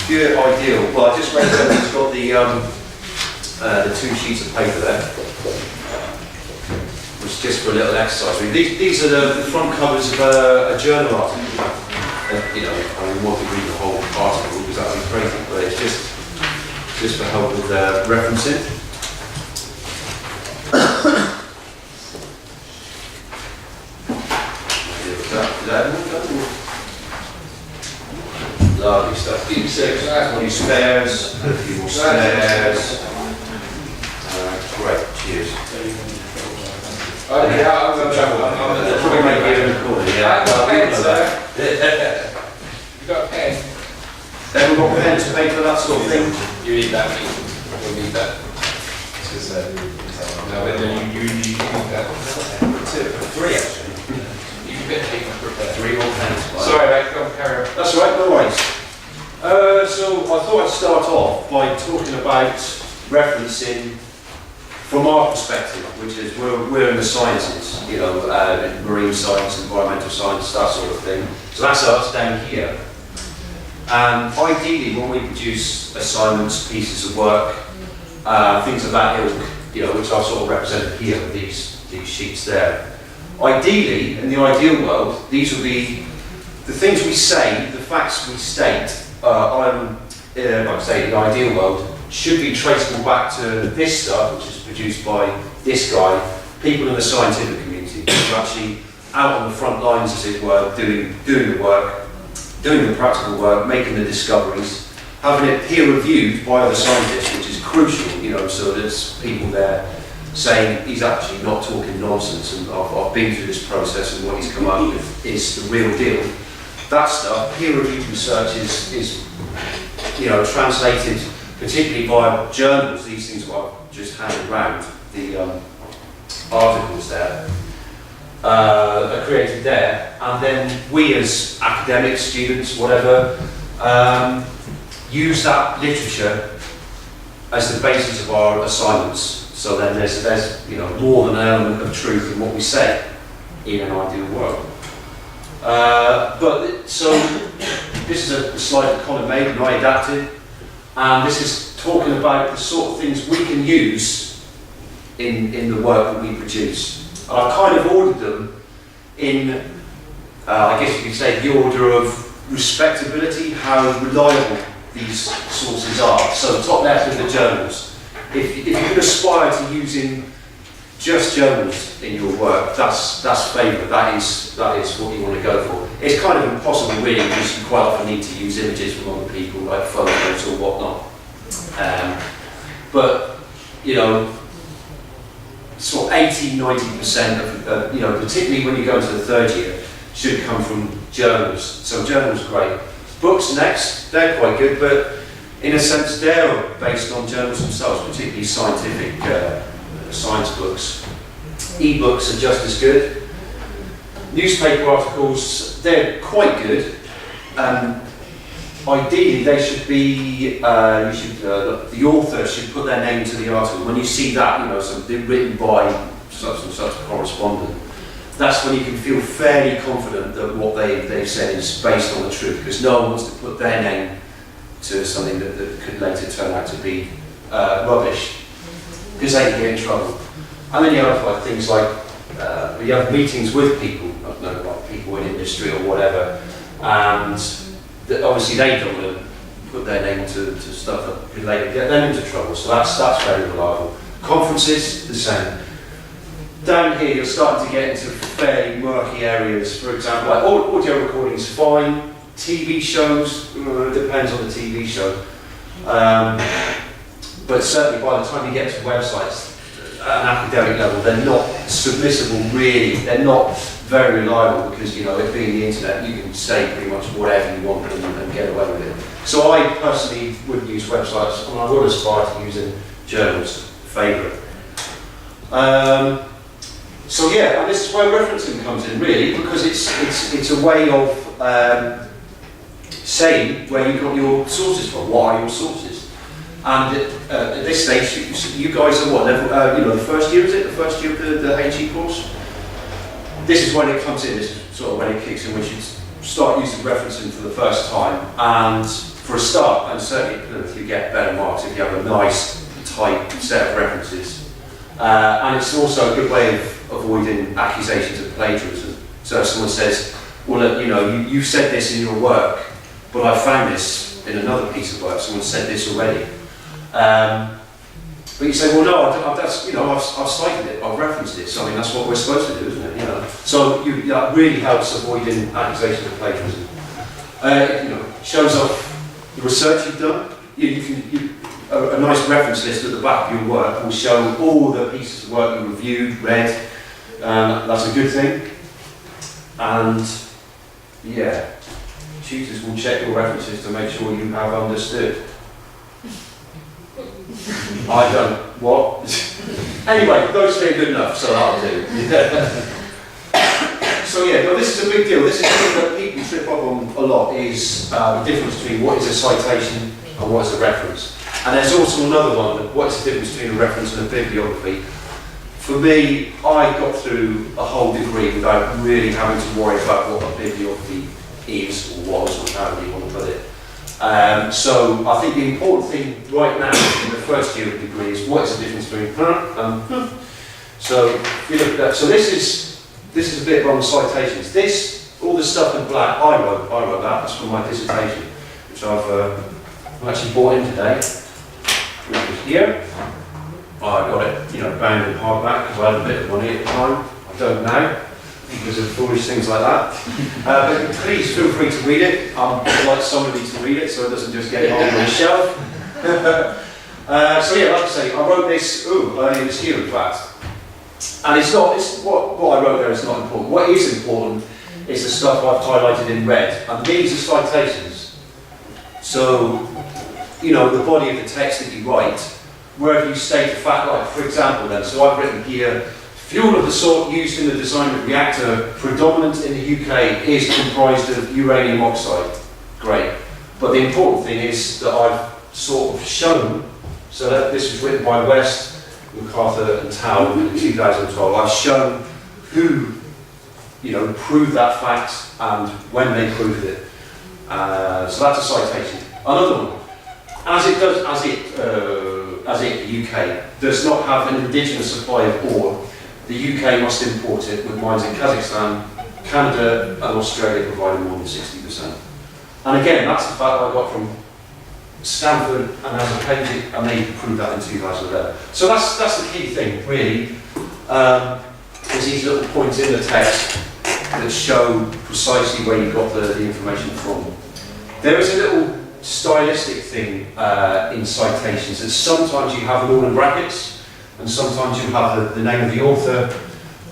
pure ideal. Well, I just read that it's got the 2 sheets of paper there, which is just for a little exercise. These are the front covers of a journal article. You know, I mean, one could read the whole article because that would be crazy, but it's just for help with referencing. Lovely stuff. Few spares, a few more spares. Great, cheers. Yeah, I'm going to Probably make it in the corner, yeah. I've got a pen, sir. You've got a pen? Everyone got pens, paper, that sort of thing? You need that, mate. You'll need that. No, but then you need that. 3 actually. You can get paper for that. 3 more pens. Sorry, mate, go carry on. That's all right, no worries. So I thought I'd start off by talking about referencing from our perspective, which is we're in the sciences, you know, marine science, environmental science, that sort of thing. So that's us down here. And ideally, when we produce assignments, pieces of work, things of that ilk, you know, which are sort of represented here with these sheets there. Ideally, in the ideal world, these will be the things we say, the facts we state. Like I say, the ideal world should be traceable back to this stuff, which is produced by this guy, people in the scientific community who are actually out on the front lines, as it were, doing the work, doing the practical work, making the discoveries, having it peer reviewed by other scientists, which is crucial, you know, so there's people there saying he's actually not talking nonsense and I've been through this process and what he's come up with is the real deal. That stuff, peer-reviewed research is you know, translated particularly via journals. These things what I've just handed around, the articles there, are created there, and then we as academics, students, whatever, use that literature as the basis of our assignments. So then there's you know, more than an element of truth in what we say in an ideal world. So this is a slide that Colin made and I adapted, and this is talking about the sort of things we can use in the work that we produce. And I've kind of ordered them in, I guess you could say, the order of respectability, how reliable these sources are. So the top left are the journals. If you can aspire to using just journals in your work, that's favourite. That is what you want to go for. It's kind of impossible really, because you quite often need to use images from other people, like photos or whatnot. But you know, sort of 80-90% of you know, particularly when you go into the 3rd year, should come from journals. So journals are great. Books next, they're quite good, but in a sense they're based on journals themselves, particularly scientific science books. E-books are just as good. Newspaper articles, they're quite good. Ideally, they should be. The author should put their name to the article. When you see that, you know, something written by such and such a correspondent, that's when you can feel fairly confident that what they've said is based on the truth, because no one wants to put their name to something that could later turn out to be rubbish, because they can get in trouble. And then you have like things like you have meetings with people, I don't know, like people in industry or whatever, and obviously they don't want to put their name to stuff that could later get them into trouble. So that's very reliable. Conferences, the same. Down here, you're starting to get into fairly murky areas. For example, like audio recordings, fine. TV shows, it depends on the TV show. But certainly by the time you get to websites at an academic level, they're not submissible really. They're not very reliable because, you know, it being the internet, you can say pretty much whatever you want and get away with it. So I personally wouldn't use websites, and I would aspire to using journals, favourite. So yeah, and this is where referencing comes in really, because it's a way of saying where you got your sources from. What are your sources? And at this stage, you guys are what level? You know, the first year, is it? The first year of the HE course. This is when it comes in. This is sort of when it kicks in. We should start using referencing for the first time. And for a start, and certainly at Plymouth you get better marks if you have a nice, tight set of references. And it's also a good way of avoiding accusations of plagiarism. So if someone says, well, look, you know, you said this in your work, but I found this in another piece of work, someone said this already. But you say, well, no, that's, you know, I've cited it, I've referenced it, so I mean, that's what we're supposed to do, isn't it? You know? So that really helps avoiding accusations of plagiarism. You know, shows off the research you've done. A nice reference list at the back of your work will show all the pieces of work you reviewed, read. That's a good thing. And yeah, tutors will check your references to make sure you have understood. I don't. What? Anyway, those three are good enough, so that'll do. So yeah, but this is a big deal. This is something that people trip up on a lot, is the difference between what is a citation and what is a reference. And there's also another one, what is the difference between a reference and a bibliography. For me, I got through a whole degree without really having to worry about what a bibliography is or was, or however you want to put it. So I think the important thing right now in the first year of the degree is what is the difference between So if you look at that, so this is a bit on citations. This, all the stuff in black, I wrote that. That's from my dissertation, which I've actually brought in today. Which is here. I got it, you know, bound in hardback because I had a bit of money at the time. I don't now, because of foolish things like that. But please feel free to read it. I'd like somebody to read it so it doesn't just get on the shelf. So yeah, like I say, I wrote this earlier this year, in fact. And what I wrote there is not important. What is important is the stuff I've highlighted in red. And these are citations. So, you know, the body of the text that you write, wherever you state a fact, like for example then, so I've written here, fuel of the sort used in the design of reactor predominant in the UK is comprised of uranium oxide. Great. But the important thing is that I've sort of shown, so that this was written by West, MacArthur and Tao in 2012, I've shown who, you know, proved that fact and when they proved it. So that's a citation. Another one, as it, the UK, does not have an indigenous supply of ore, the UK must import it, with mines in Kazakhstan, Canada and Australia providing more than 60%. And again, that's the fact I got from Stanford and as a painting, and they proved that in 2011. So that's the key thing, really, is these little points in the text that show precisely where you got the information from. There is a little stylistic thing in citations, that sometimes you have it all in brackets, and sometimes you have the name of the author,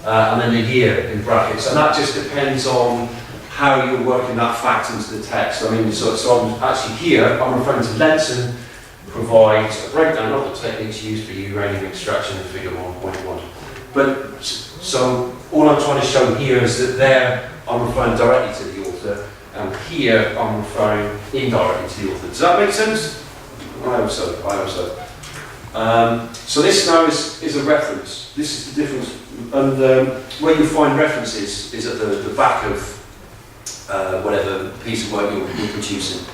and then the year in brackets, and that just depends on how you're working that fact into the text. I mean, so I'm actually here, I'm referring to Lenson provides a breakdown of the techniques used for uranium extraction in figure 1.1. But, so all I'm trying to show here is that there I'm referring directly to the author, and here I'm referring indirectly to the author. Does that make sense? I hope so. So this now is a reference. This is the difference. And where you find references is at the back of whatever piece of work you're producing.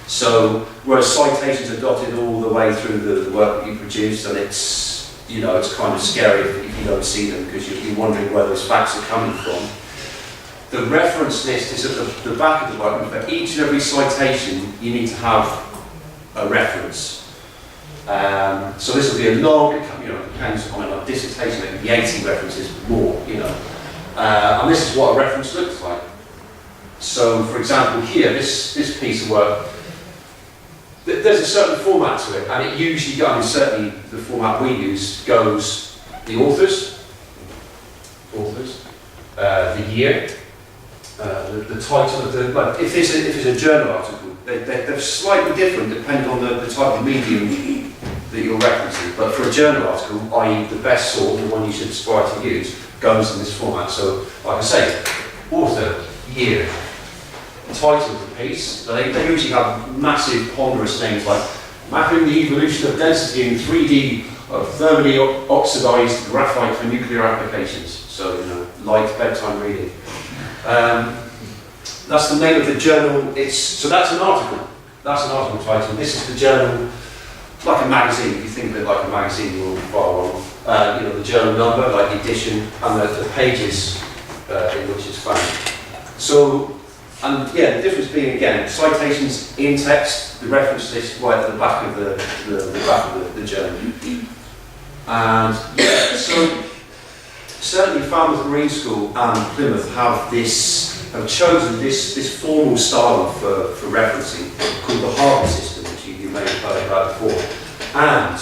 So whereas citations are dotted all the way through the work that you produce, and it's, you know, it's kind of scary if you don't see them because you're wondering where those facts are coming from. The reference list is at the back of the work, and for each and every citation you need to have a reference. So this will be a long, you know, depends on a dissertation, it could be 80 references more, you know. And this is what a reference looks like. So, for example, here, this piece of work, there's a certain format to it, and it usually goes, certainly the format we use, goes the authors, the year, the title of the, like, if it's a journal article, they're slightly different depending on the type of medium that you're referencing. But for a journal article, i.e. the best sort, the one you should aspire to use, goes in this format. So, like I say, author, year, title of the piece. So they usually have massive, ponderous names like mapping the evolution of density in 3D of thermally oxidized graphite for nuclear applications. So, you know, light bedtime reading. That's the name of the journal. So that's an article. That's an article title. This is the journal, like a magazine. If you think of it like a magazine, you'll follow on. You know, the journal number, like the edition, and the pages in which it's found. So, and yeah, the difference being again, citations in text, the reference list right at the back of the back of the journal. And yeah, so certainly Falmouth Marine School and Plymouth have chosen this formal style for referencing called the Harvard system, which you may have heard about before. And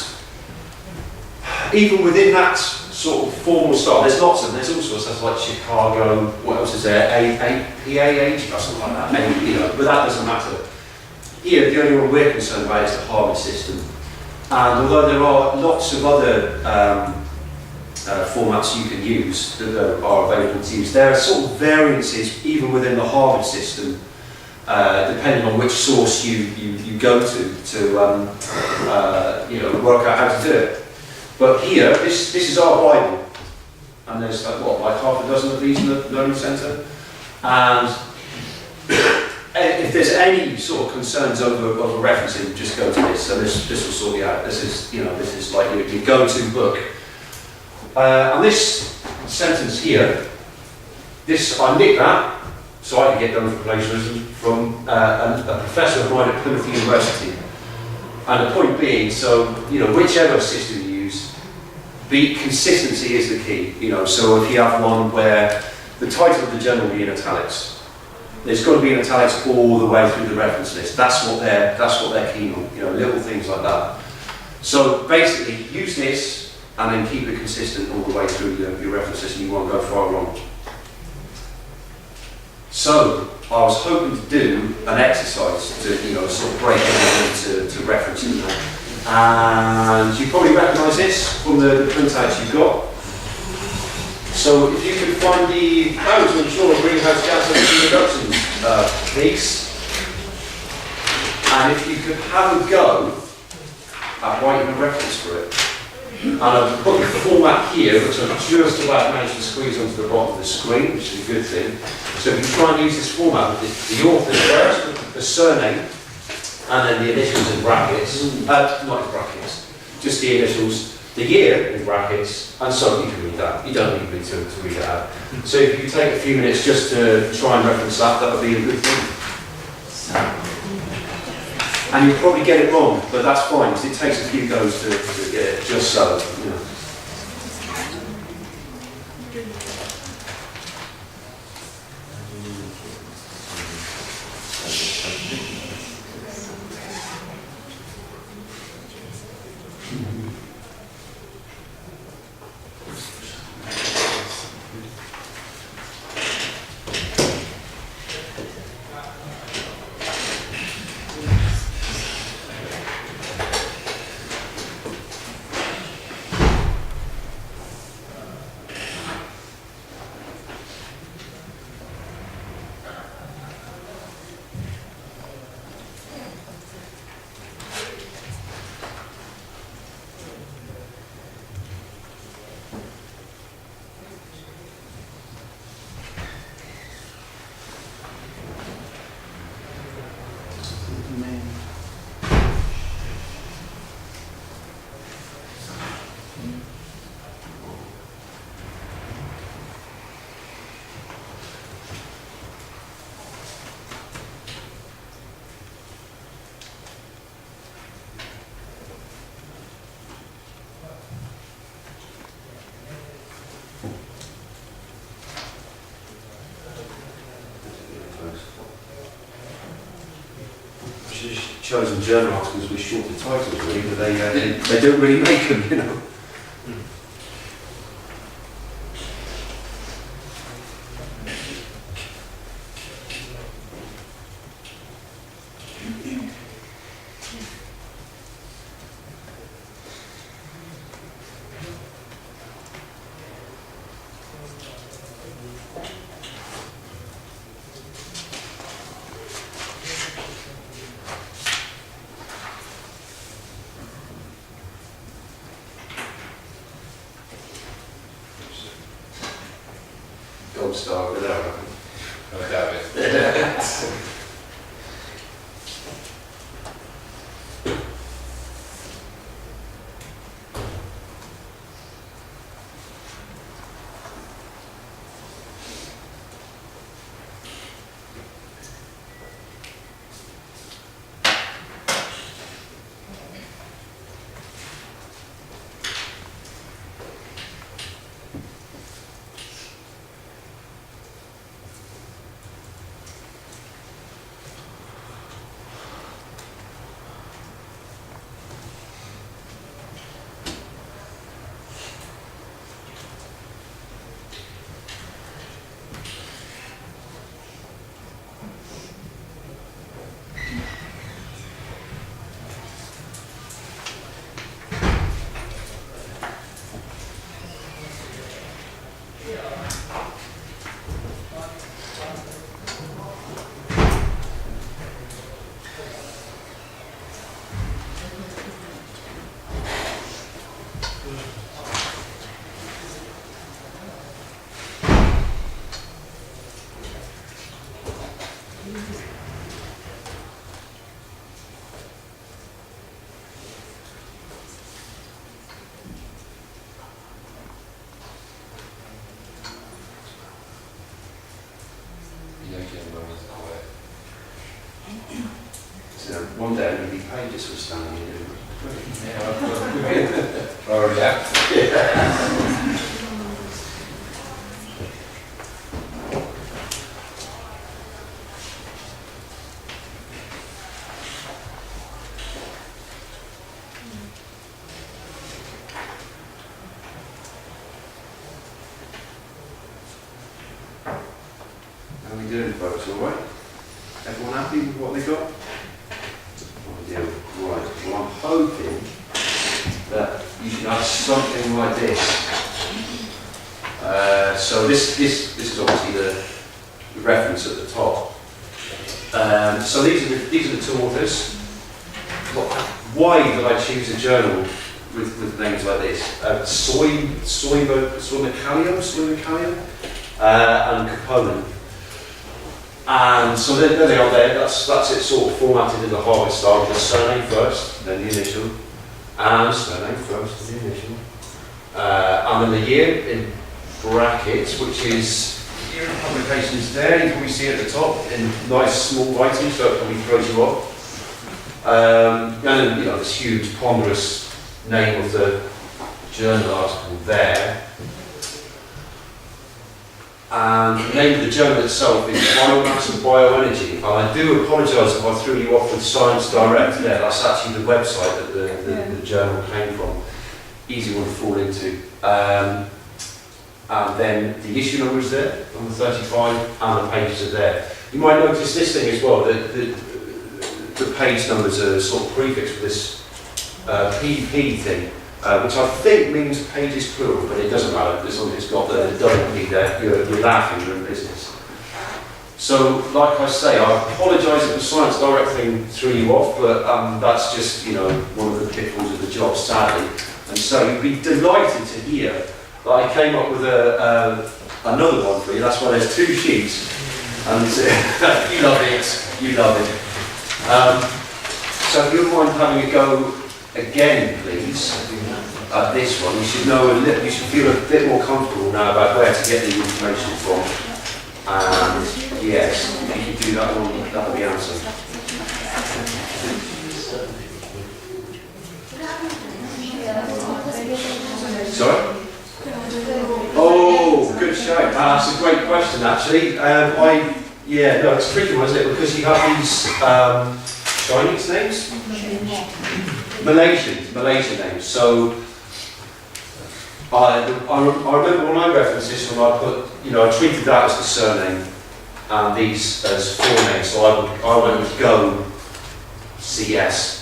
even within that sort of formal style, there's lots of them. There's also stuff like Chicago. What else is there? PAH or something like that. Maybe, you know, but that doesn't matter. Here, the only one we're concerned about is the Harvard system. And although there are lots of other formats you can use that are available to use, there are sort of variances even within the Harvard system, depending on which source you go to you know, work out how to do it. But here, this is our Bible, and there's like half a dozen of these in the Learning Centre. And if there's any sort of concerns over referencing, just go to this, and this will sort you out. This is like your go-to book. And this sentence here, I nicked that so I could get done for plagiarism from a professor of mine at Plymouth University. And the point being, so you know, whichever system you use, consistency is the key. You know, so if you have one where the title of the journal will be in italics, it's got to be in italics all the way through the reference list. That's what they're keen on. You know, little things like that. So basically, use this and then keep it consistent all the way through your reference list, and you won't go far wrong. So I was hoping to do an exercise to, you know, sort of break it into referencing that. And you probably recognise this from the printouts you've got. So if you could find the how to ensure greenhouse gas emission reductions piece, and if you could have a go at writing a reference for it. And I've put the format here, which I've just about managed to squeeze onto the bottom of the screen, which is a good thing. So if you try and use this format with the author first, the surname, and then the initials in brackets, not in brackets, just the initials, the year in brackets, and so you can read that. You don't need me to read it out. So if you take a few minutes just to try and reference that would be a good thing. And you'll probably get it wrong, but that's fine, because it takes a few goes to get it just so, you know. Chosen journal articles with shorter titles, really, but they don't really make them, you know. Gold star over there, I reckon. I doubt it. be pages for standing here. Yeah, already have. Yeah. How are we doing, folks? All right? Everyone happy with what they got? Ideal. Right. Well, I'm hoping that you can have something like this. So this is obviously the reference at the top. So these are the two authors. Why did I choose a journal with names like this? Soy Macalio, and Capone. And so there they are there, that's it sort of formatted in the Harvard style, the surname first, then the initial, and surname first, then the initial. And then the year in brackets, which is year of publications there, you can probably see at the top in nice small writing, so it probably throws you off. And then, you know, this huge ponderous name of the journal article there. And the name of the journal itself is Biomass and Bioenergy. And I do apologise if I threw you off with Science Direct there. That's actually the website that the journal came from. Easy one to fall into. And then the issue number is there, number 35, and the pages are there. You might notice this thing as well, the page numbers are sort of prefixed with this PP thing. Which I think means pages plural, but it doesn't matter as long as it's got the double P there. You're laughing, you're in business. So, like I say, I apologise if the Science Direct thing threw you off, but that's just, you know, one of the pitfalls of the job, sadly. And so you'd be delighted to hear that I came up with another one for you. That's why there's two sheets, and you love it. You love it. So, if you don't mind having a go again, please. This one, you should know you should feel a bit more comfortable now about where to get the information from. And yes, if you could do that one, that would be awesome. Sorry? Oh, good shout. That's a great question, actually. No, it's a tricky one, isn't it? Because you have these Chinese names. Malaysian names. So I remember when I referenced this one, I put, you know, I treated that as the surname and these as forenames. So I went with Go CS.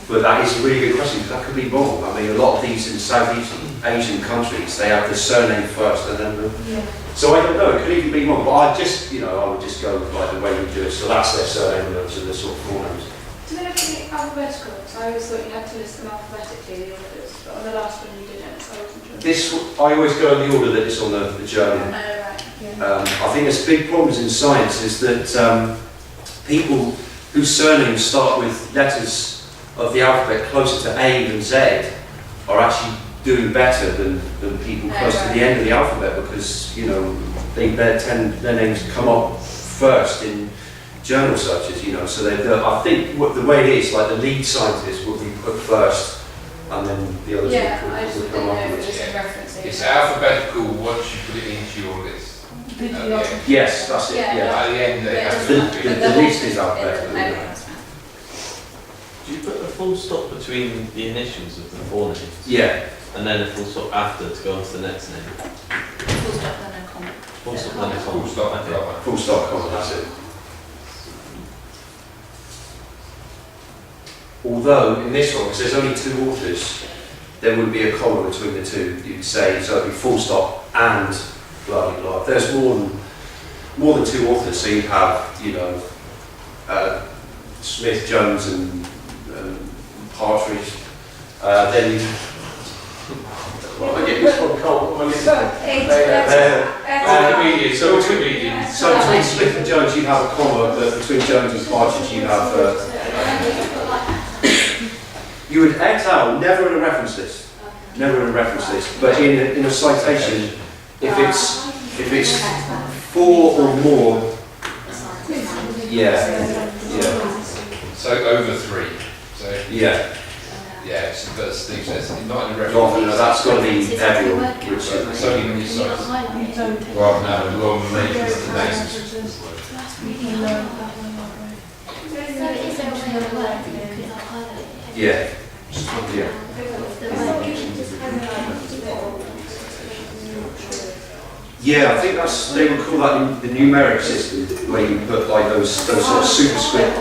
But that is a really good question because that could be wrong. I mean, a lot of these in Southeast Asian countries, they have the surname first and then the. Yeah. So I don't know. It could even be wrong. But I just, you know, I would just go with like the way we do it. So that's their surname and those are the sort of forenames. Do they have to be alphabetical? So I always thought you had to list them alphabetically, the authors, but on the last one you didn't, so I wasn't sure. I always go in the order that it's on the journal. Oh, right. Yeah. I think there's big problems in science is that people whose surnames start with letters of the alphabet closer to A than Z are actually doing better than people close to the end of the alphabet because, you know, their names come up first in journal searches, you know, so I think the way it is, like the lead scientist will be put first and then the others will come afterwards. It's alphabetical once you put it into your list. Yes, that's it, yeah. At the end they have to the list is alphabetical. Do you put a full stop between the initials of the forenames? Yeah. And then a full stop after to go on to the next name? Full stop then a comma. Full stop then a comma. Full stop, Okay. Full stop, comma, that's it. Although, in this one, because there's only two authors, there would be a comma between the two. You'd say, so it'd be full stop and blah, blah, blah. If there's more than two authors, so you'd have, you know, Smith, Jones and Partridge, then you... Well, I get this one can't. So between Smith and Jones, you have a comma, but between Jones and Partridge, you have... You would et al. Never in a reference list. Never in a reference list. But in a citation, if it's four or more, yeah. So over 3. So, Yeah, yeah, so, but Steve says, not in the no, reference. that's got to be everyone, But which is, it's only when you You're not start, highlighting. rather than having long names to names. That's really hard. So is there a way of working that you could not highlight it? yeah, yeah. Yeah, I think they would call that the numeric system, where you put like those sort of superscript.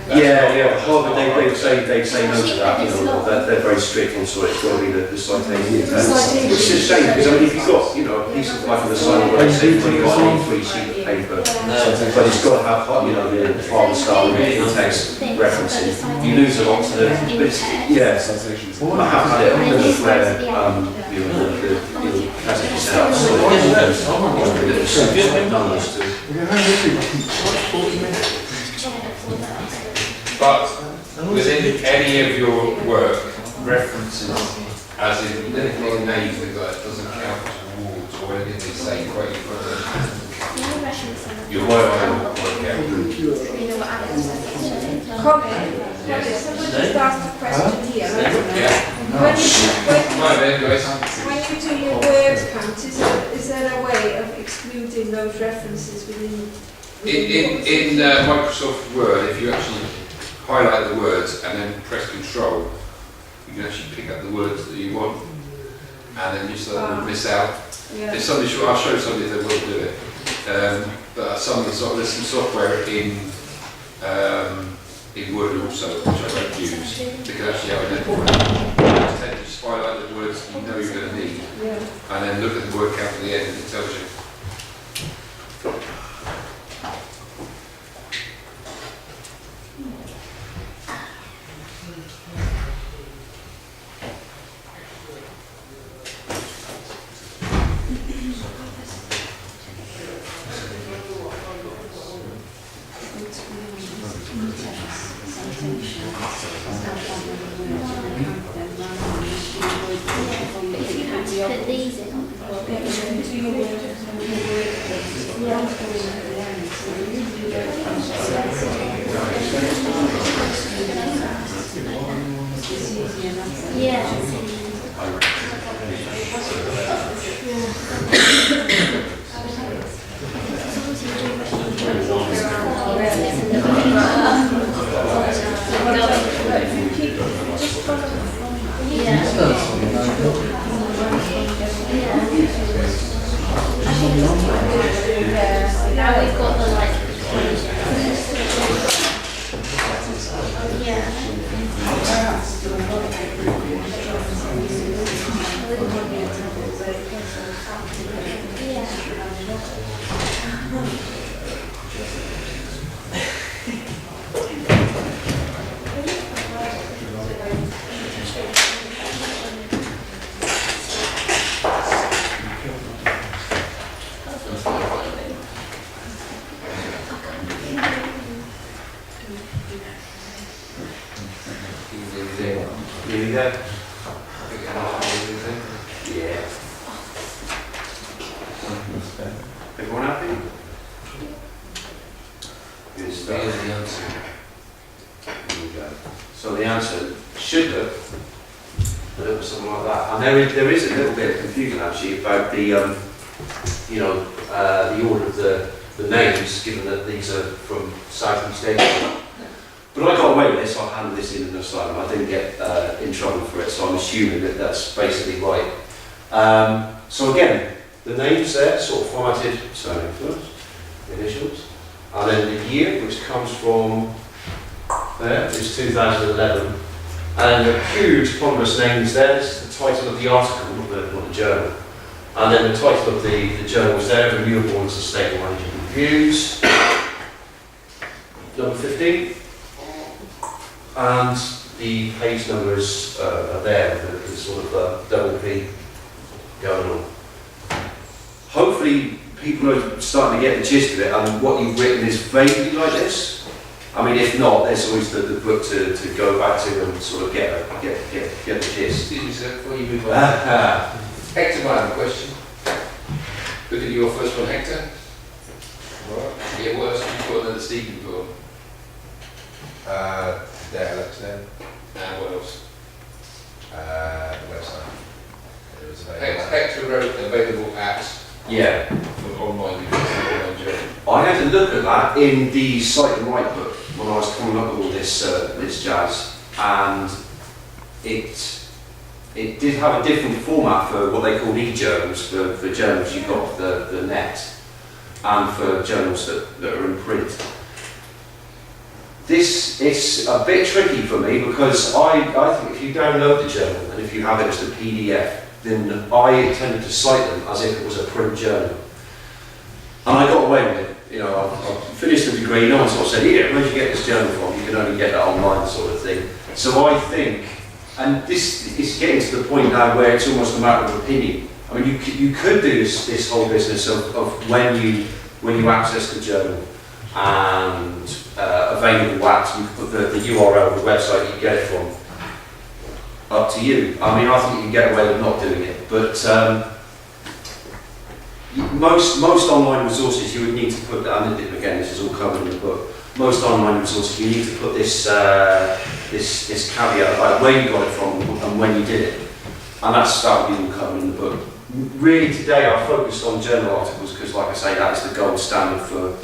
Yeah, Harvard, they'd say no to that, you know, they're very strict on sort of, it's got to be the citation. Which is a shame, because I mean, if you've got, you know, a piece of like an assignment where it's only got an A3 sheet of paper, but it's got to have, you know, the father style and text referencing, you lose a lot to the, but it's, yeah, I have had it on the where, you know, the passage is set up, so it's numbers to. But within any of your work, references, as in anything names that doesn't count towards, or anything they say quite your work will work out. Someone just asked a question here. Yeah. Right then, guys. When you do your word count, is there a way of excluding those references within? In Microsoft Word, if you actually highlight the words and then press Control, you can actually pick up the words that you want, and then you sort of miss out. Yeah. There's somebody, I'll show somebody that will do it. But there's some software in Word also, which I don't use. They can actually have an instead just highlight the words you know you're going to need, Yeah. and then look at the word count at the end, and it tells you. Put these in on the board. Yeah. Now we've got the like. Nearly there. Yeah. Everyone happy? Good stuff. Here's the answer. There we go. So the answer should look a little something like that. And there is a little bit of confusion actually about the, the order of the names, given that these are from Southeast Asia. But I got away with this, I handed this in an asylum. I didn't get in trouble for it, so I'm assuming that that's basically right. So again, the names there, sort of formatted, surname first, initials, and then the year, which comes from there, is 2011. And the huge ponderous names there, this is the title of the article, not the journal. And then the title of the journal is there, Renewables and Sustainable Energy Reviews. Number 15. And the page numbers are there with the sort of double P going on. Hopefully people are starting to get the gist of it, and what you've written is vaguely like this. I mean, if not, there's always the book to go back to and sort of get the gist. Excuse me, sir, before you move on. Hector might have a question. Look at your first one, Hector. Yeah, what else have you got that Stephen got? Dare Alexa, And what else? the website. It was available. Hector wrote available apps Yeah. for online devices, online journal. I had to look at that in the Cite and Write book when I was coming up with all this this jazz, and it did have a different format for what they called e-journals, for journals you've got off the net, and for journals that are in print. This is a bit tricky for me because I think if you download the journal and if you have it as a PDF, then I tended to cite them as if it was a print journal. And I got away with it. You know, I finished the degree, no one sort of said, "Here, where'd you get this journal from? You can only get that online," sort of thing. So I think, and this is getting to the point now where it's almost a matter of opinion. I mean, you could do this whole business of when you access the journal and available apps, you put the URL of the website you get it from. Up to you. I mean, I think you can get away with not doing it, but most online resources you would need to put, and again this is all covered in the book, most online resources you need to put this caveat about where you got it from and when you did it, and that would be all covered in the book. Really today I focused on journal articles because, like I say, that is the gold standard for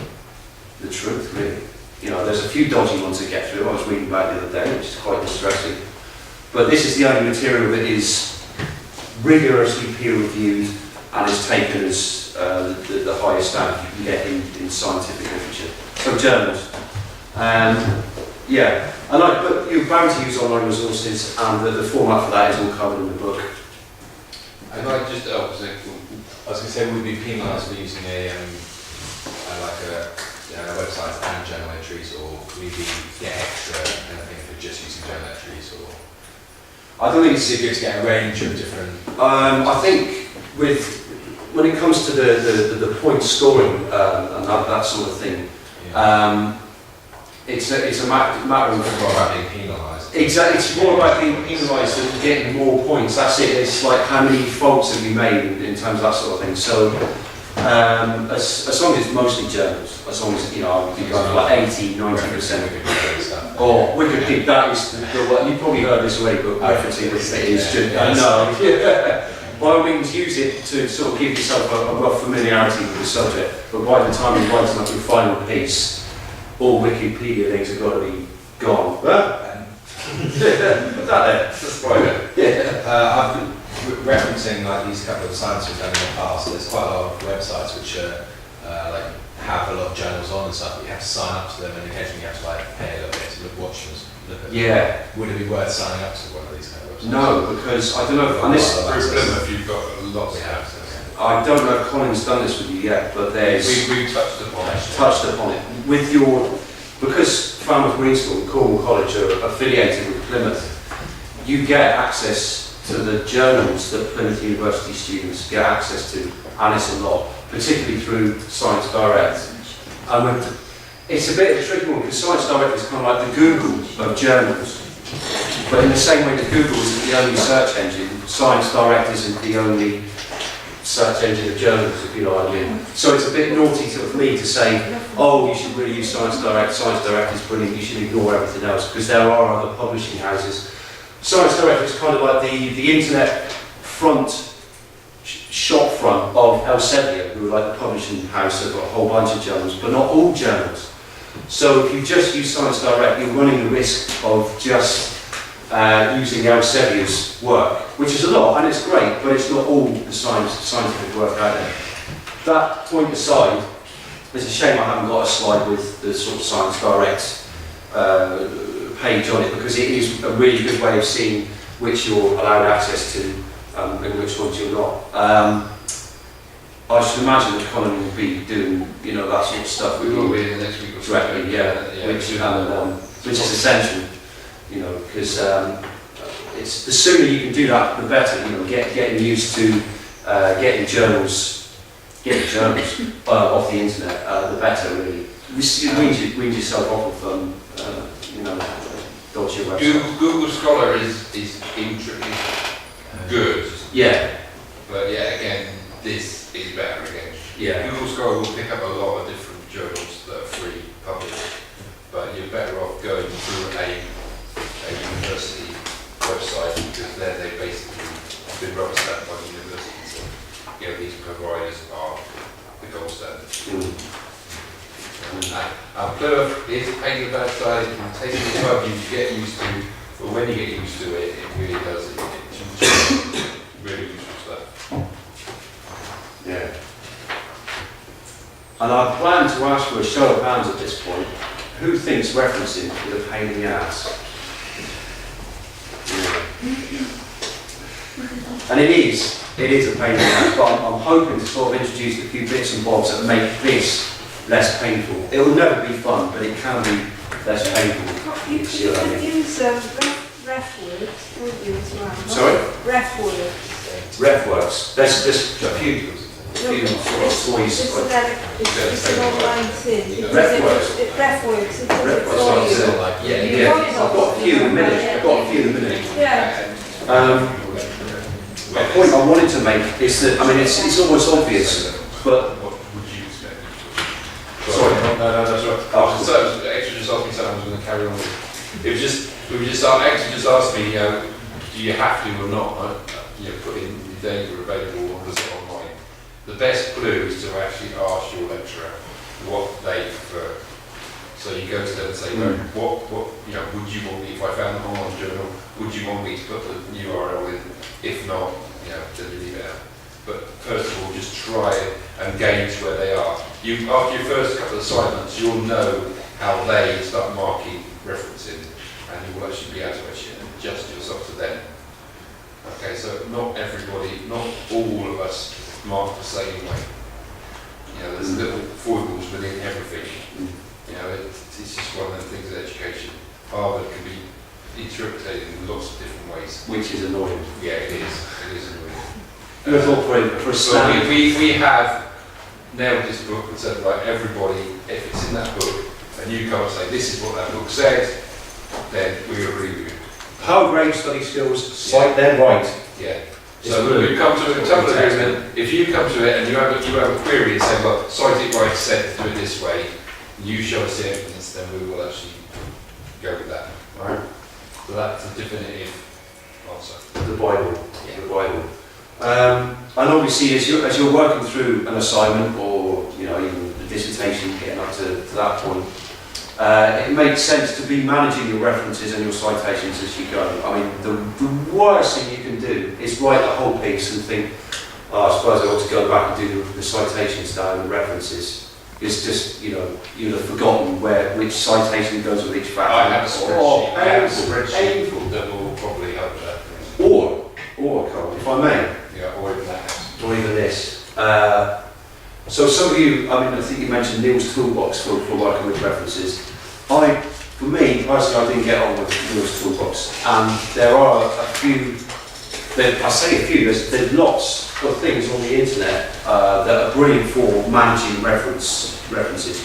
the truth, really. You know, there's a few dodgy ones to get through. I was reading about the other day, which is quite distressing. But this is the only material that is rigorously peer-reviewed and is taken as the highest standard you can get in scientific literature. So journals. Yeah, but you're bound to use online resources, and the format for that is all covered in the book. And I just, I was going to say, would we be penalised for using a website and journal entries, or would we get extra anything for just using journal entries? Or I don't think is it good to get a range of different? I think when it comes to the point scoring and that sort of thing, it's a matter of more about being penalised. Exactly, it's more about being penalised than getting more points. That's it. It's like how many faults have you made in terms of that sort of thing. So as long as it's mostly journals, as long as I would be going for like 80-90%. Or Wikipedia, that is you probably heard this already, but referencing Wikipedia is just by all means use it to sort of give yourself a rough familiarity with the subject. But by the time you're writing up your final piece, all Wikipedia things have got to be gone. Put that there. That's private. I've been referencing like these couple of science we've done in the past. There's quite a lot of websites which are have a lot of journals on and stuff, but you have to sign up to them, and occasionally you have to pay a little bit to watch them. Look at Yeah. Would it be worth signing up to one of these kind of websites? No, because I don't know. And this, if you've got a lot of access. I don't know if Colin's done this with you yet, but there's We touched upon it. touched upon it with because Falmouth Green School and Cornwall College are affiliated with Plymouth. You get access to the journals that Plymouth University students get access to, and it's a lot, particularly through Science Direct. It's a bit of a tricky one because Science Direct is kind of like the Google of journals. But in the same way that Google isn't the only search engine, Science Direct isn't the only search engine of journals, if you know what I mean. So it's a bit naughty for me to say, oh, you should really use Science Direct is brilliant, you should ignore everything else, because there are other publishing houses. Science Direct is kind of like the internet shop front of Elsevier, who are like the publishing house of a whole bunch of journals, but not all journals. So if you just use Science Direct, you're running the risk of just using Elsevier's work, which is a lot, and it's great, but it's not all the scientific work out there. That point aside, it's a shame I haven't got a slide with the sort of Science Direct page on it, because it is a really good way of seeing which you're allowed access to and which ones you're not. I should imagine that Colin will be doing, that sort of stuff. We will be in the next week or so. Directly, which is essential, because it's the sooner you can do that, the better. Getting used to getting journals off the internet, the better, really. Wean yourself off of dodgy websites. Google Scholar is intricately good. Yeah. But again, this is better again. Yeah. Google Scholar will pick up a lot of different journals that are free published, but you're better off going through a university website, because they basically been rubber stamped by the university. So, you know, these providers are the gold standard. Plymouth is a pain in the backside. It can take some time for you to get used to, but when you get used to it, it really does. It's really useful stuff. Yeah. And I plan to ask for a show of hands at this point. Who thinks referencing is a pain in the ass? Yeah. And it is a pain in the ass, but I'm hoping to sort of introduce a few bits and bobs that make this less painful. It will never be fun, but it can be less painful. You See what I could mean? use ref words, couldn't you, as well? Sorry? Ref words. RefWorks. There's a few sort of toys. It's an online thing. RefWorks. Ref words. RefWorks. Yeah. I've got a few in a minute. Yeah. A point I wanted to make is that, I mean, it's almost obvious, but... What would you expect? Sorry. No, that's right. Oh. So, actually just asked me something I was going to carry on with. It was just, actually just asked me, do you have to or not, put in the data available, or is it online? The best clue is to actually ask your lecturer what they prefer. So you go to them and say, what, would you want me, if I found an online journal, would you want me to put the URL in? If not, then you leave it out. But first of all, just try and gauge where they are. After your first couple of assignments, you'll know how they start marking referencing, and you will actually be able to adjust yourself to them. Okay, so not everybody, not all of us mark the same way. There's little foibles within everything. It's just one of the things in education. Harvard can be interpreted in lots of different ways. Which is annoying. Yeah, it is. It is annoying. And I thought for a So standard... we have nailed this book and said, right, everybody, if it's in that book, and you come and say, this is what that book said, then we agree with you. Power grade study skills, cite them right. Yeah. It's So good. we come to a couple of agreement. If you come to it and you have a query and say, well, cite it right, said do it this way, you show us the evidence, then we will actually go with that. Right? So that's a definitive answer. The Bible. Yeah. The Bible. And obviously, as you're working through an assignment or even the dissertation, getting up to that point, it makes sense to be managing your references and your citations as you go. I mean, the worst thing you can do is write the whole piece and think, I suppose I ought to go back and do the citations down and the references. It's just, you'd have forgotten which citation goes with each fact. I have a spreadsheet. I have a spreadsheet Painful. that will probably help that. Or, Carl, if I may, Yeah, or even that. or even this. So some of you, I think you mentioned Neil's toolbox for working with references. For me, personally, I didn't get on with Neil's toolbox. And there are a few, I say a few, there's lots of things on the internet that are brilliant for managing reference lists.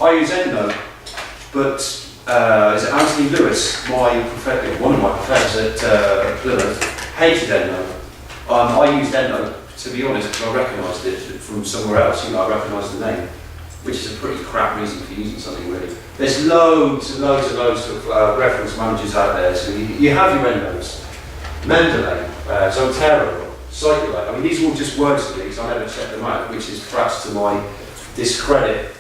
I use EndNote, but is it Anthony Lewis, one of my professors at Plymouth, hated EndNote. I used EndNote, to be honest, because I recognised it from somewhere else. I recognised the name, which is a pretty crap reason for using something, really. There's loads and loads and loads of reference managers out there. So you have your EndNotes, Mendeley, Zotero, Circulate. I mean, these are all just words to me, because I never check them out, which is perhaps to my discredit.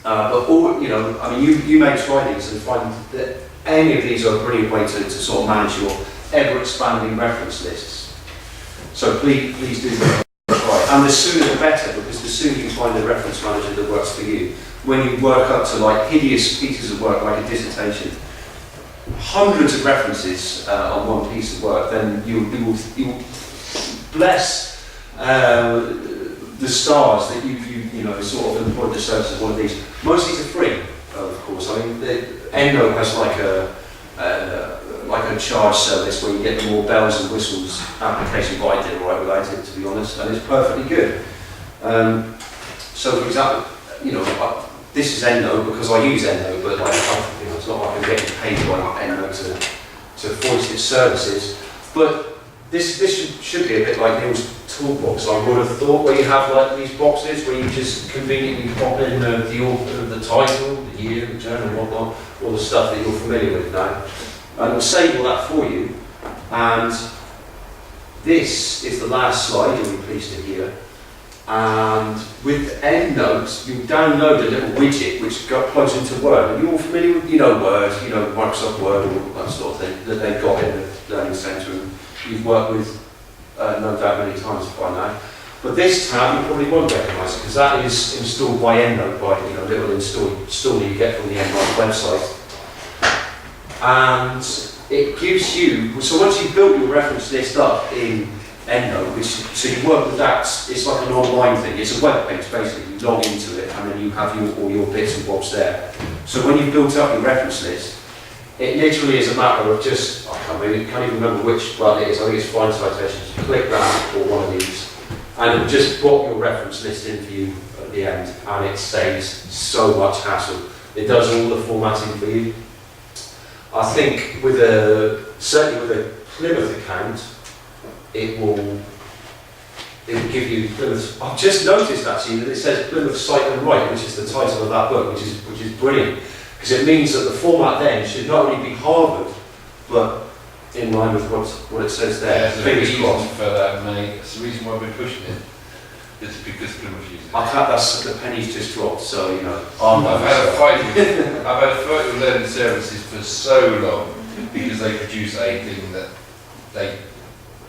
But all, you may try these and find that any of these are a brilliant way to sort of manage your ever-expanding reference lists. So please do try. And the sooner the better, because the sooner you find a reference manager that works for you. When you work up to hideous pieces of work, like a dissertation, hundreds of references on one piece of work, then you will bless the stars that you sort of employed the service of one of these. Most of these are free, of course. I mean, EndNote has like a charge service where you get the more bells and whistles application, but I did alright without it, to be honest, and it's perfectly good. So, for example, this is EndNote because I use EndNote, but it's not like I'm getting paid by EndNote to voice its services. But this should be a bit like Neil's toolbox, I would have thought, where you have these boxes where you just conveniently pop in the author, the title, the year, the journal, whatnot, all the stuff that you're familiar with now. And it will save all that for you. And this is the last slide, you'll be pleased to hear. And with EndNote, you download a little widget which plugs into Word. Are you all familiar with, Word, Microsoft Word, all that sort of thing that they've got in the Learning Centre, and you've worked with no doubt many times by now. But this tab you probably won't recognise it because that is installed by EndNote, by a little installer you get from the EndNote website. And it gives you, so once you've built your reference list up in EndNote, so you work with that, it's like an online thing, it's a web page basically, you log into it and then you have all your bits and bobs there. So when you've built up your reference list, it literally is a matter of just, I can't even remember which one it is, I think it's Find Citations, you click that or one of these, and it'll just plot your reference list in for you at the end, and it saves so much hassle. It does all the formatting for you. I think certainly with a Plymouth account, it will give you Plymouth. I've just noticed actually that it says Plymouth Cite and Write, which is the title of that book, which is brilliant, because it means that the format then should not only be Harvard, but in line with what it says there. There's a reason for that, mate. That's the reason why we're pushing it. It's because Plymouth uses it. That's the pennies just dropped, so I've had a fight with Learning Services for so long because they produce a thing that they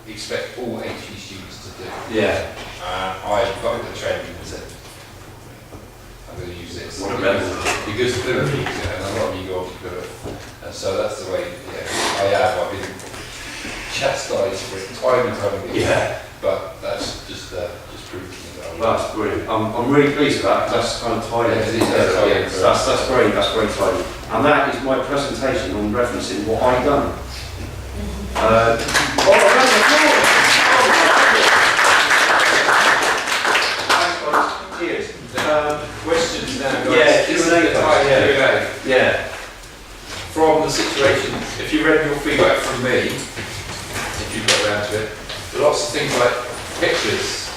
expect all HE students to do. Yeah. I've got the training and said, I'm going to use this. What a rebel. Because Plymouth uses it, and a lot of you go to Plymouth. And so that's the way, I've been chastised for it time and time again. Yeah. But that's just proof to me that That's brilliant. I'm really pleased with that, because that's kind of tidy. That's very tidy. And that is my presentation on referencing what I've done. Cheers. Questions now, guys. Yeah, This is the time Q&A. Yeah. From the situation, if you read your feedback from me, if you've got around to it, lots of things like pictures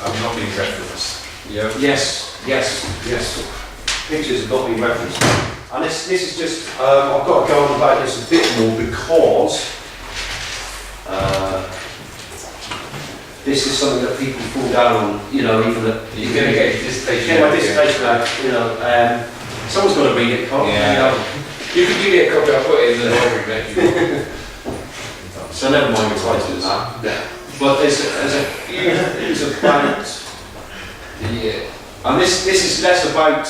have not been referenced. Yes. Pictures have not been referenced. And this is just, I've got to go on about this a bit more because this is something that people fall down on, even at... You're going to get your dissertation. Get my dissertation out, someone's got to read it, can't they? You can give me a copy, I'll put it in the library next year. So never mind the title of that. Yeah. But there's a few things about... And this is less about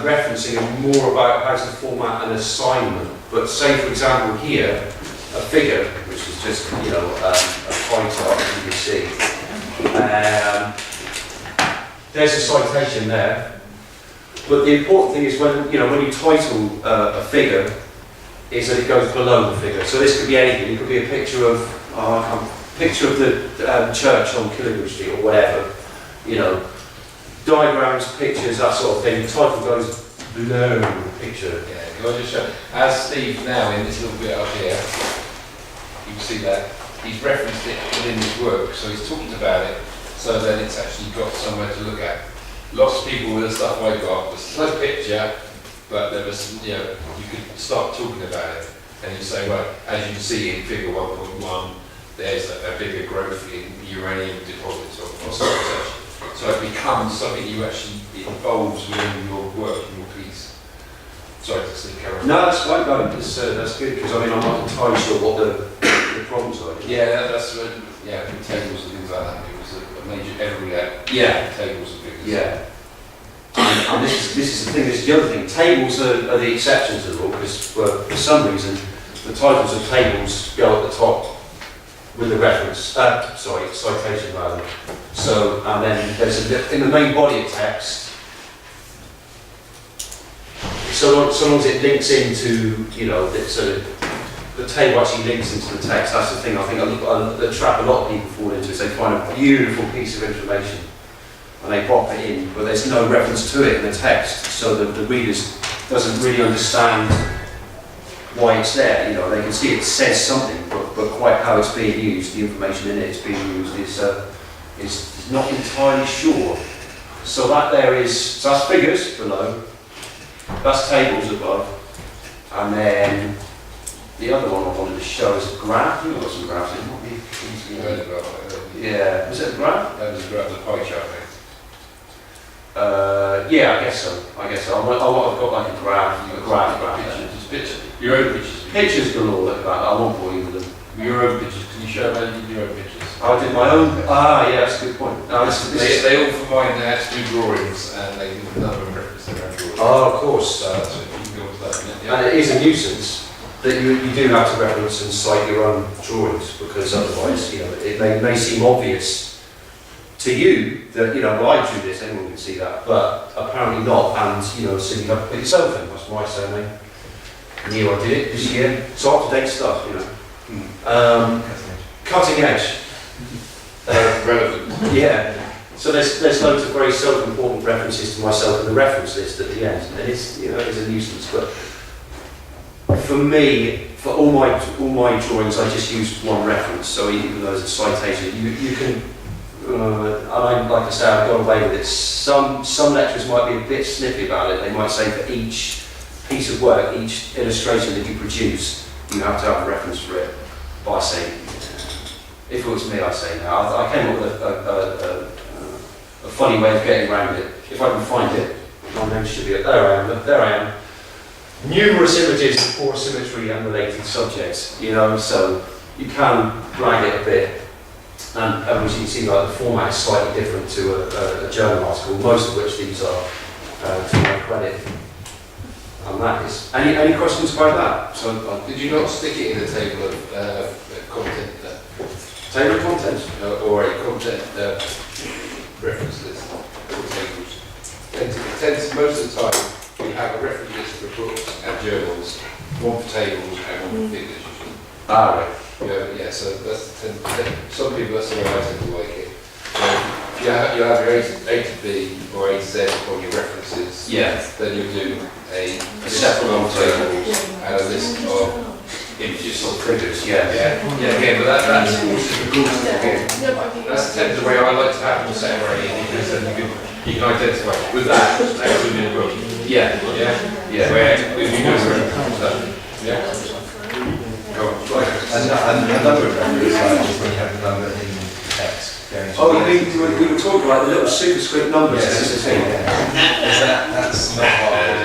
referencing and more about how to format an assignment. But say, for example, here, a figure, which is just, a pie chart, as you can see. There's a citation there. But the important thing is when you title a figure, is that it goes below the figure. So this could be anything. It could be a picture of the church on Killigrew Street or whatever. Diagrams, pictures, that sort of thing. The title goes below the picture. Yeah, can I just show? As Steve now in this little bit up here, you can see that he's referenced it within his work, so he's talked about it, so then it's actually got somewhere to look at. Lots of people with the stuff I got, there's no picture, but there was, you could start talking about it, and you say, well, as you can see in figure 1.1, there's a bigger growth in uranium deposits or such. So it becomes something it involves within your work and your piece. Sorry to say, Karen. No, that's fine, no, that's good, because I'm not entirely sure what the problems are. Yeah, that's with tables and things like that. It was a major area. Tables and figures. Yeah. And this is the thing, this is the other thing. Tables are the exceptions to the rule, because for some reason, the titles of tables go at the top with the reference, citation rather. So, and then there's in the main body of text, so long as it links into, the table actually links into the text. That's the thing I think the trap a lot of people fall into is they find a beautiful piece of information and they pop it in, but there's no reference to it in the text, so the reader doesn't really understand why it's there. They can see it says something, but quite how it's being used, the information in it is being used is not entirely sure. So so that's figures below, that's tables above, and then the other one I wanted to show is a graph. We've got some graphs in, might be easy. You heard about it, Yeah, was it a graph? that was a graph, the pie chart, mate. Yeah, I guess so. I've got like a graph. Pictures, just pictures, your own pictures. Pictures galore, look at that. I won't bore you with them. Your own pictures, can you show how you did your own pictures? I did my own. Ah, yeah, that's a good point. No, They all combine their actual drawings and they none of them reference their own drawings. oh, of course. So that's what you can go into that. Yeah. And it is a nuisance that you do have to reference and cite your own drawings, because otherwise, it may seem obvious to you that, well, I drew this, anyone can see that, but apparently not, and, so you have to put yourself in, that's my surname. Knew I did it this year, so up-to-date stuff, Cutting edge. Relevant. Yeah. So there's loads of very self-important references to myself in the reference list at the end, and it's it's a nuisance. But for me, for all my drawings, I just use one reference. So even though there's a citation, you can. And like I say, I've got away with it. Some lecturers might be a bit snippy about it. They might say for each piece of work, each illustration that you produce, you have to have a reference for it. But I say, if it was me, I'd say no. I came up with a funny way of getting around it. If I can find it, my name should be there. I am. There I am. Numerous images of poor symmetry and related subjects. So you can drag it a bit. And as you can see, like the format is slightly different to a journal article. Most of which these are to my credit. And that is. Any questions about that? So Did you not stick it in a table of content? Table of contents. Or a content reference list or tables. Most of the time we have a reference list for books and journals, one for tables and one for figures. Ah, right. Yeah, so that's the some people, that's the way I tend to like it. So you have your A to B or A to Z on your references. Yeah. Then you do a separate of table and a list of images or Figures. Yeah. again, but that's tends the way I like to have them separated, because then you can identify with that. That's in the book. Yeah. Where if you know where stuff. Yeah. Go on. And a number of references, just when you have the number in text. Oh, we were talking about the little superscript numbers. Yes, that's not hard.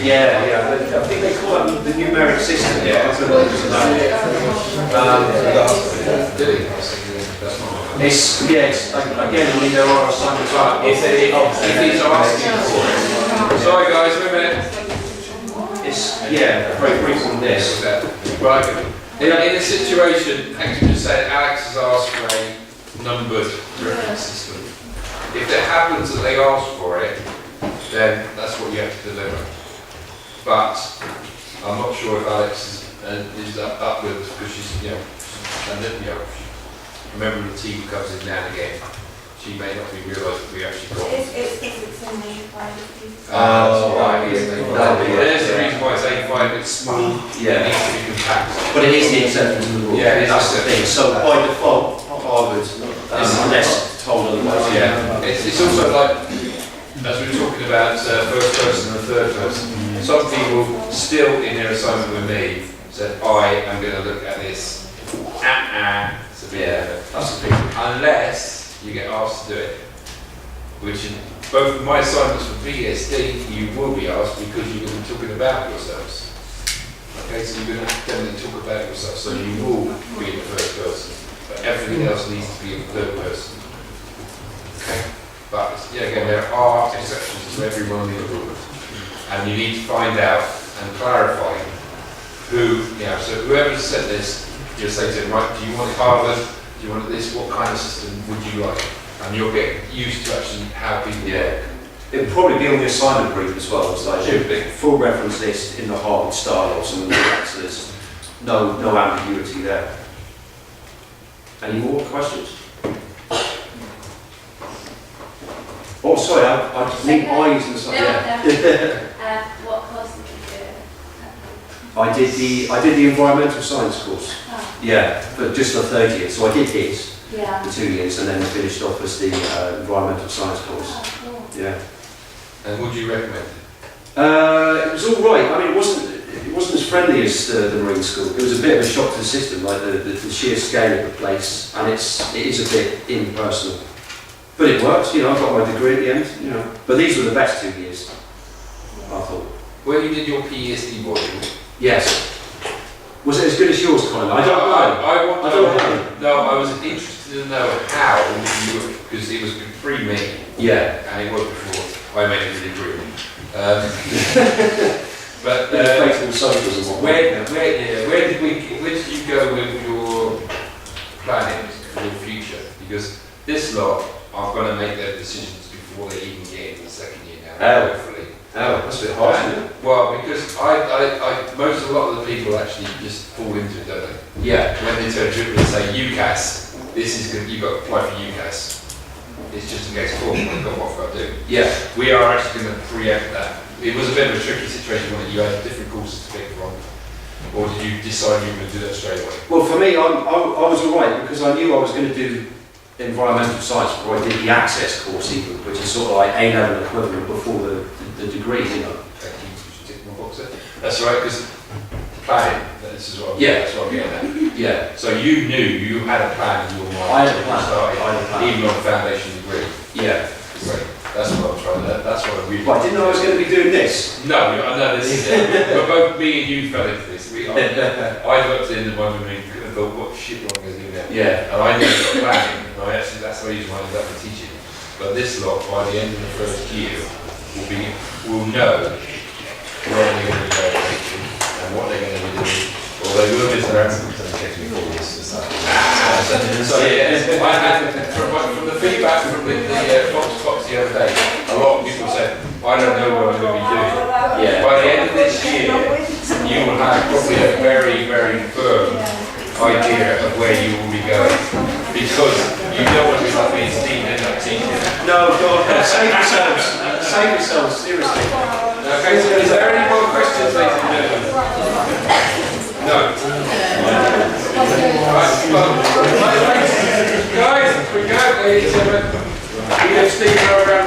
Yeah. I think they call that the numeric system. Yeah. It's again, there are assignments out. If he's asking for it. Sorry guys, wait a minute. It's very brief on this. Right. In a situation, thanks for just saying, Alex has asked for a numbered reference system. If it happens that they ask for it, then that's what you have to deliver. But I'm not sure if Alex is up with, because she's, a member of the team who comes in now and again. She may not be realised that we actually got. It's because it's in the private. Right. There's the reason why it's A5. It's small. Yeah. It needs to be compact. But it is the exception to the rule. Yeah, that's the thing. So by default, Harvard, unless told otherwise. Yeah. It's also like, as we were talking about first person and third person, some people still in their assignment with me said, I am going to look at this. That's a big one. Unless you get asked to do it. Which in both of my assignments for PhD, you will be asked because you're going to be talking about yourselves. Okay, so you're going to definitely talk about yourself, so you will be in the first person. But everything else needs to be in the third person. Okay? But again, there are exceptions to every one of the rules. And you need to find out and clarify who, so whoever said this, you say to them, right, do you want it Harvard? Do you want this? What kind of system would you like? And you'll get used to actually how people work. It'll probably be on the assignment brief as well. It's like a full reference list in the Harvard style or something like that. So there's no ambiguity there. Any more questions? Oh, sorry, I need eyes and stuff. What course did you do? I did the environmental science course. Yeah, but just the third year. So I did his Yeah. for 2 years and then finished off as the environmental science course. Oh, cool. Yeah. And would you recommend it? It was all right. I mean, it wasn't wasn't as friendly as the Marine School. It was a bit of a shock to the system, like the sheer scale of the place, and it is a bit impersonal. But it works, you know, I got my degree at the end, you know. But these were the best 2 years, I thought. When you did your PESD module, Yes. Was it as good as yours, Colin? I don't know. I want I to don't know. know. No, I was interested to know how you, because it was pre-me, Yeah. and it was before I made the degree. But Flexible socials and whatnot. where did you go with your planning for your future? Because this lot are going to make their decisions before they even get into the second year now, Oh. hopefully. Oh, that's a bit harsh, isn't it? Well, because a lot of the people actually just fall into it, don't they? Yeah. When they turn to it and say UCAS, this is good, you've got to apply for UCAS. It's just in case, cool, we've got what we've got to do. Yeah. We are actually going to preempt that. It was a bit of a tricky situation when you had different courses to pick from, or did you decide you were going to do that straight away? Well, for me, I was all right because I knew I was going to do environmental science before I did the access course even, which is sort of like A-level equivalent before the degree, you know. Thank you, you should tick my box there. That's all right, because planning, this is what that's what I'm getting at. Yeah. So you knew you had a plan in your mind. I had a when you plan. started, I had a plan. even on a foundation degree. Yeah. Great. That's what I'm trying to. That's what I really. But I didn't know I was going to be doing this. No, I know this is it. But both me and you fell into this. I looked in and wondering and thought, what shit am I going to do now? Yeah. And I knew got planning, and that's the reason why I ended up in teaching. But this lot, by the end of the first year, will know where they're going to be going and what they're going to be doing. Or they will be their answers. So yeah, I had from the feedback from the Fox the other day, a lot of people said, I don't know what I'm going to be doing. Yeah. By the end of this year, you will have probably a very, very firm idea of where you will be going. Because you don't want to be like me and Steve end up teaching. No, God, save yourselves. Save yourselves, seriously. Okay, so is there any more questions, ladies and gentlemen? No. Right, well, guys, we go, ladies and gentlemen. We have Steve around.